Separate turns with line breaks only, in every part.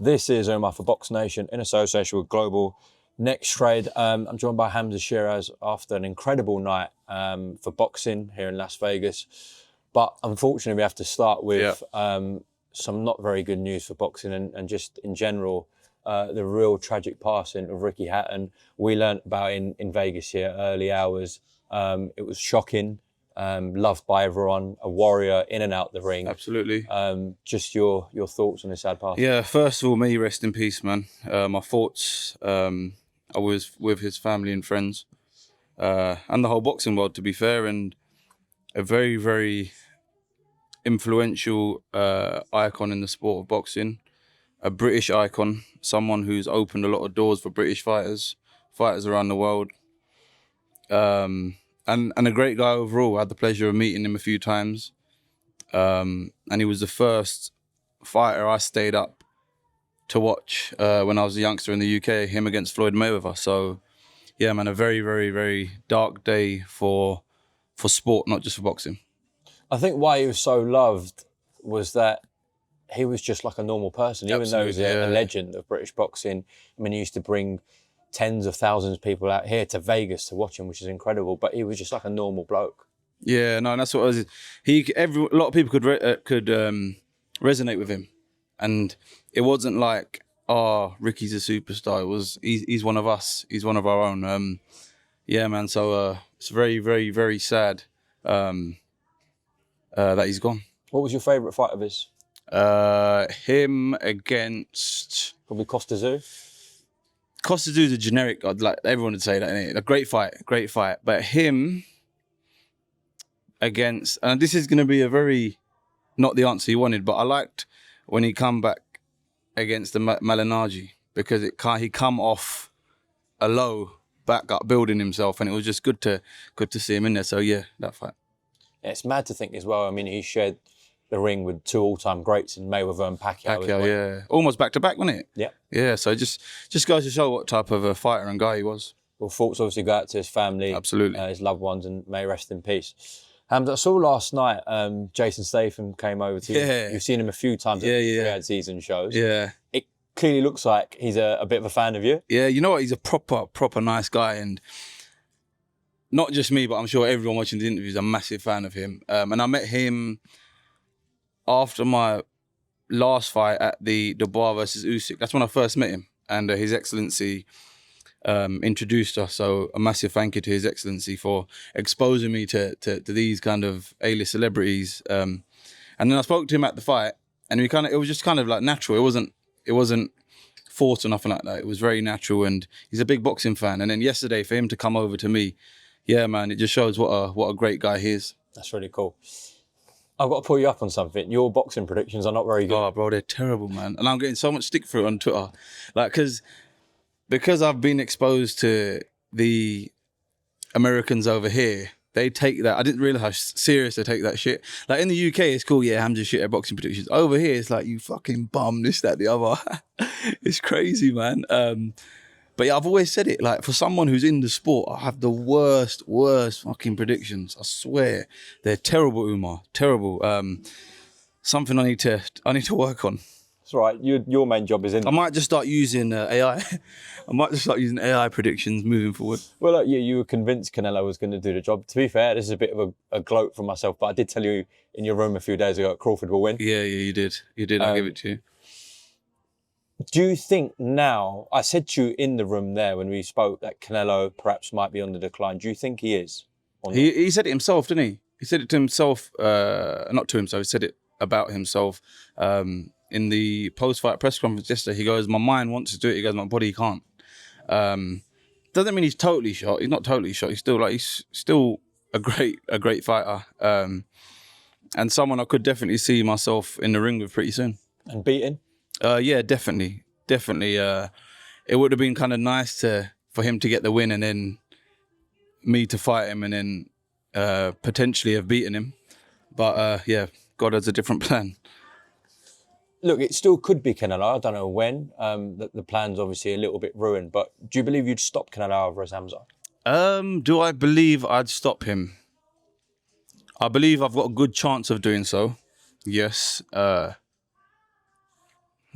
This is Umar for BoxNation in association with Global Next Trade. I'm joined by Hamzah Sheeraz after an incredible night for boxing here in Las Vegas. But unfortunately, we have to start with some not very good news for boxing and just in general, the real tragic passing of Ricky Hatton. We learnt about in Vegas here, early hours. It was shocking. Loved by everyone, a warrior in and out the ring.
Absolutely.
Just your thoughts on this sad pass.
Yeah, first of all, may he rest in peace, man. My thoughts, I was with his family and friends, and the whole boxing world, to be fair, and a very, very influential icon in the sport of boxing, a British icon, someone who's opened a lot of doors for British fighters around the world. And a great guy overall. I had the pleasure of meeting him a few times. And he was the first fighter I stayed up to watch when I was a youngster in the UK, him against Floyd Mayweather. So, yeah, man, a very, very, very dark day for sport, not just for boxing.
I think why he was so loved was that he was just like a normal person, even though he was a legend of British boxing. I mean, he used to bring tens of thousands of people out here to Vegas to watch him, which is incredible. But he was just like a normal bloke. Yeah,
no, that's what it was. A lot of people could resonate with him, and it wasn't like, oh, Ricky's a superstar. It was he's one of us. He's one of our own. Yeah, man. So it's very, very, very sad that he's gone.
What was your favourite fight of his?
Him against
probably Costa Zoo.
Costa Zoo's a generic, like everyone would say that, innit? A great fight. But him against, and this is going to be a very, not the answer he wanted, but I liked when he come back against the Malignaggi, because he come off a low, back up, building himself, and it was just good to see him in there. So yeah, that fight.
Yeah, it's mad to think as well. I mean, he shared the ring with two all-time greats in Mayweather and Pacquiao.
Pacquiao, yeah. Almost back-to-back, wasn't it?
Yeah.
Yeah, so just goes to show what type of a fighter and guy he was.
Well, thoughts obviously go out to his family,
absolutely,
his loved ones, and may rest in peace. I saw last night Jason Statham came over to you.
Yeah.
You've seen him a few times at Riyadh season shows.
Yeah.
It clearly looks like he's a bit of a fan of you.
Yeah, you know what? He's a proper nice guy, and not just me, but I'm sure everyone watching the interview is a massive fan of him. And I met him after my last fight at the Dubois versus Usyk. That's when I first met him, and His Excellency introduced us. So a massive thank you to His Excellency for exposing me to these kind of A-list celebrities. And then I spoke to him at the fight, and it was just kind of like natural. It wasn't forced or nothing like that. It was very natural, and he's a big boxing fan. And then yesterday, for him to come over to me, yeah, man, it just shows what a great guy he is.
That's really cool. I've got to pull you up on something. Your boxing predictions are not very good.
Oh, bro, they're terrible, man. And I'm getting so much stick for it on Twitter. Like, because I've been exposed to the Americans over here, they take that. I didn't realise how serious they take that shit. Like, in the UK, it's cool, yeah, I'm just shit at boxing predictions. Over here, it's like, you fucking bum, this, that, the other. It's crazy, man. But yeah, I've always said it, like, for someone who's in the sport, I have the worst fucking predictions. I swear. They're terrible, Umar. Terrible. Something I need to work on.
That's right. Your main job is in...
I might just start using AI. I might just start using AI predictions moving forward.
Well, look, you were convinced Canelo was going to do the job. To be fair, this is a bit of a gloat for myself, but I did tell you in your room a few days ago, Crawford will win.
Yeah, you did. I'll give it to you.
Do you think now, I said to you in the room there when we spoke that Canelo perhaps might be on the decline. Do you think he is?
He said it himself, didn't he? He said it to himself, not to himself, he said it about himself. In the post-fight press conference yesterday, he goes, my mind wants to do it, he goes, my body can't. Doesn't mean he's totally shot. He's not totally shot. He's still a great fighter. And someone I could definitely see myself in the ring with pretty soon.
And beating?
Yeah, definitely. It would have been kind of nice for him to get the win and then me to fight him and then potentially have beaten him. But yeah, God has a different plan.
Look, it still could be Canelo. I don't know when. The plan's obviously a little bit ruined. But do you believe you'd stop Canelo Alvarez, Hamzah?
Do I believe I'd stop him? I believe I've got a good chance of doing so. Yes.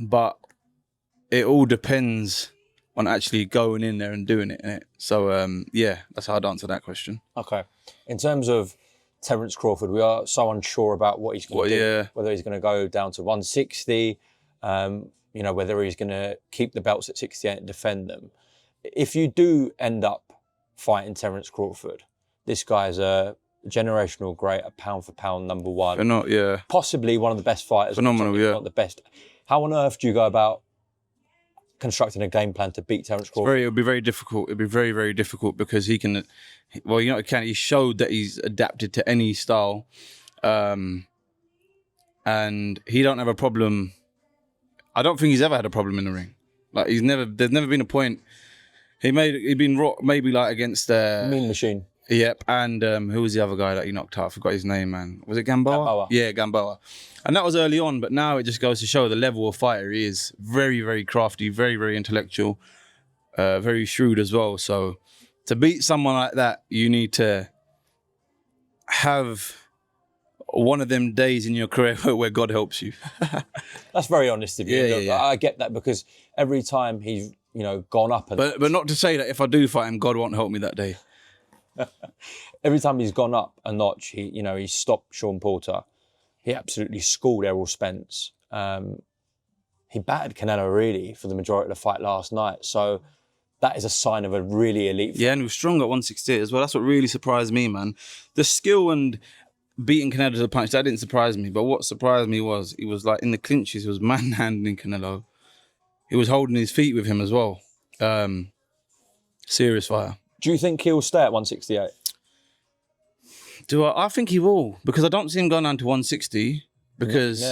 But it all depends on actually going in there and doing it, innit? So, yeah, that's how I'd answer that question.
Okay. In terms of Terence Crawford, we are so unsure about what he's going to do.
Yeah.
Whether he's going to go down to 160, you know, whether he's going to keep the belts at 68 and defend them. If you do end up fighting Terence Crawford, this guy's a generational great, a pound for pound number one. Possibly one of the best fighters.
Phenomenal,
if not the best. How on earth do you go about constructing a game plan to beat Terence Crawford?
It would be very difficult. It'd be very, very difficult because he can, well, you know, he showed that he's adapted to any style. And he don't have a problem. I don't think he's ever had a problem in the ring. Like there's never been a point. He'd been maybe like against
Mean Machine.
Yep, and who was the other guy that he knocked out? I forgot his name, man. Was it Gamboa? Yeah, Gamboa. And that was early on, but now it just goes to show the level of fighter he is. Very, very crafty, very, very intellectual, very shrewd as well. So to beat someone like that, you need to have one of them days in your career where God helps you.
That's very honest of you.
Yeah.
I get that because every time he's, you know, gone up and
but not to say that if I do fight him, God won't help me that day.
Every time he's gone up a notch, he stopped Sean Porter. He absolutely schooled Errol Spence. He battered Canelo really for the majority of the fight last night. So that is a sign of a really elite fight.
Yeah, and he was strong at 168 as well. That's what really surprised me, man. The skill and beating Canelo to the punch, that didn't surprise me. But what surprised me was he was like in the clinches, he was manhandling Canelo. He was holding his feet with him as well. Serious fighter.
Do you think he'll stay at 168?
I think he will, because I don't see him going down to 160, because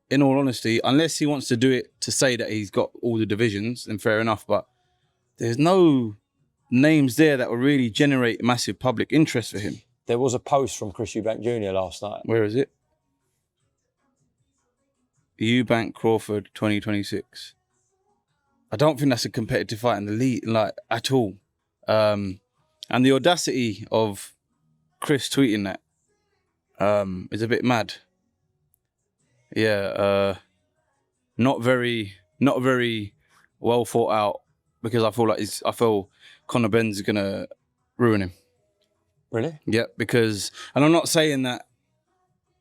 in all honesty, unless he wants to do it to say that he's got all the divisions, then fair enough, but there's no names there that will really generate massive public interest for him.
There was a post from Chris Eubank Jr. last night.
Where is it? Eubank Crawford 2026. I don't think that's a competitive fight in the league, like, at all. And the audacity of Chris tweeting that is a bit mad. Yeah, not very well thought out, because I feel Conor Benn's gonna ruin him.
Really?
Yeah, because, and I'm not saying that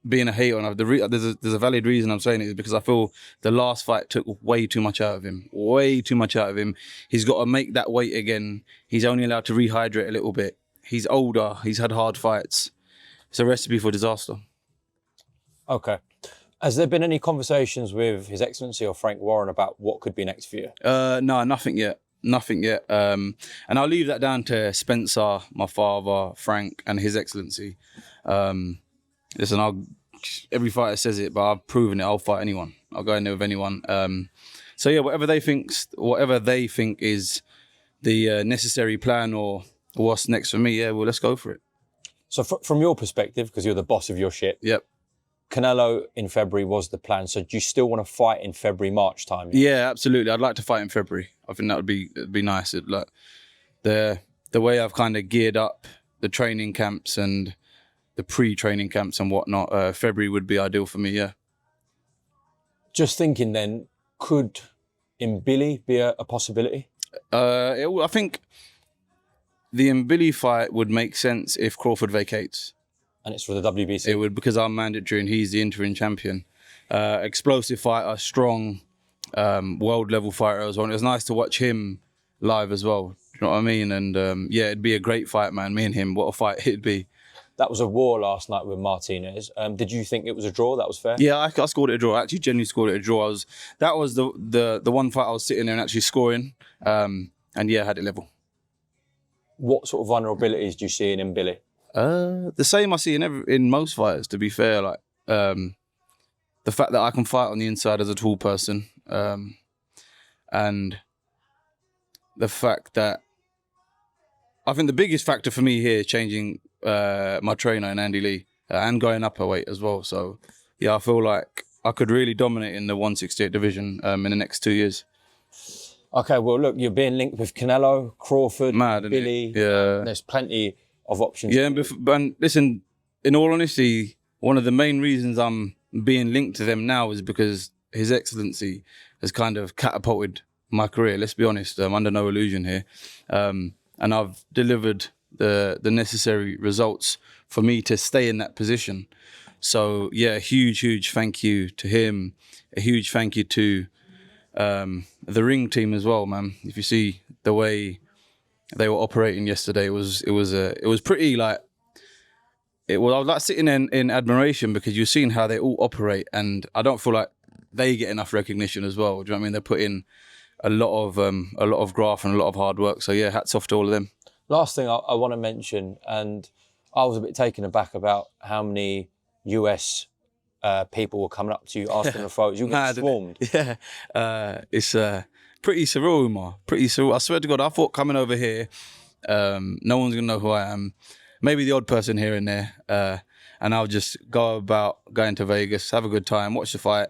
being a hater, and there's a valid reason I'm saying it, is because I feel the last fight took way too much out of him. Way too much out of him. He's got to make that weight again. He's only allowed to rehydrate a little bit. He's older. He's had hard fights. It's a recipe for disaster.
Okay. Has there been any conversations with His Excellency or Frank Warren about what could be next for you?
No, nothing yet. Nothing yet. And I'll leave that down to Spencer, my father, Frank, and His Excellency. Listen, every fighter says it, but I've proven it. I'll fight anyone. I'll go in there with anyone. So yeah, whatever they think is the necessary plan or what's next for me, yeah, well, let's go for it.
So from your perspective, because you're the boss of your ship,
yep,
Canelo in February was the plan. So do you still want to fight in February, March time?
Yeah, absolutely. I'd like to fight in February. I think it'd be nice. Like the way I've kind of geared up the training camps and the pre-training camps and whatnot, February would be ideal for me, yeah.
Just thinking then, could Mbilli be a possibility?
I think the Mbilli fight would make sense if Crawford vacates.
And it's for the WBC?
It would, because I'm mandatory and he's the interim champion. Explosive fighter, strong, world-level fighter as well. And it was nice to watch him live as well. Do you know what I mean? And yeah, it'd be a great fight, man. Me and him, what a fight it'd be.
That was a war last night with Martinez. Did you think it was a draw? That was fair?
Yeah, I scored it a draw. I actually genuinely scored it a draw. That was the one fight I was sitting there and actually scoring. And yeah, I had it level.
What sort of vulnerabilities do you see in Mbilli?
The same I see in most fighters, to be fair. Like the fact that I can fight on the inside as a tall person, and the fact that I think the biggest factor for me here is changing my trainer and Andy Lee and going up a weight as well. So yeah, I feel like I could really dominate in the 168 division in the next 2 years.
Okay, well look, you're being linked with Canelo, Crawford, Mbilli.
Yeah,
there's plenty of options.
Yeah, and listen, in all honesty, one of the main reasons I'm being linked to them now is because His Excellency has kind of catapulted my career. Let's be honest. I'm under no illusion here, and I've delivered the necessary results for me to stay in that position. So yeah, a huge thank you to him. A huge thank you to the ring team as well, man. If you see the way they were operating yesterday, it was pretty like. I was like sitting in admiration because you're seeing how they all operate, and I don't feel like they get enough recognition as well. Do you know what I mean? They put in a lot of graft and a lot of hard work. So yeah, hats off to all of them.
Last thing I want to mention, and I was a bit taken aback about how many US people were coming up to you asking for photos. You get swarmed.
Yeah, it's pretty surreal, Umar. Pretty surreal. I swear to God, I thought coming over here, no one's gonna know who I am. Maybe the odd person here and there, and I'll just go about going to Vegas, have a good time, watch the fight,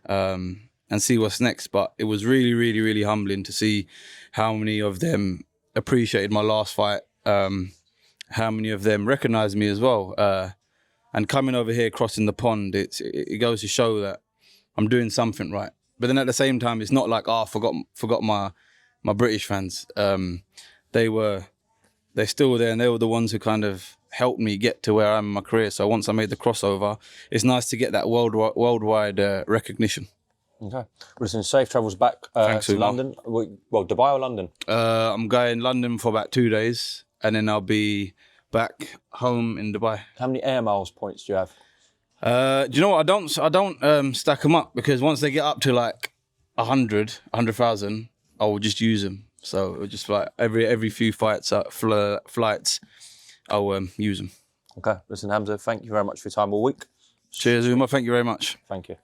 and see what's next. But it was really humbling to see how many of them appreciated my last fight, how many of them recognised me as well. And coming over here, crossing the pond, it goes to show that I'm doing something right. But then at the same time, it's not like, I forgot my British fans. They're still there, and they were the ones who kind of helped me get to where I am in my career. So once I made the crossover, it's nice to get that worldwide recognition.
Okay. Well, listen, safe travels back to London. Well, Dubai or London?
I'm going London for about 2 days, and then I'll be back home in Dubai.
How many air miles points do you have?
Do you know what? I don't stack them up, because once they get up to like 100,000, I will just use them. So it'll just like every few flights, I'll use them.
Okay. Listen, Hamzah, thank you very much for your time all week.
Cheers, Umar. Thank you very much.
Thank you.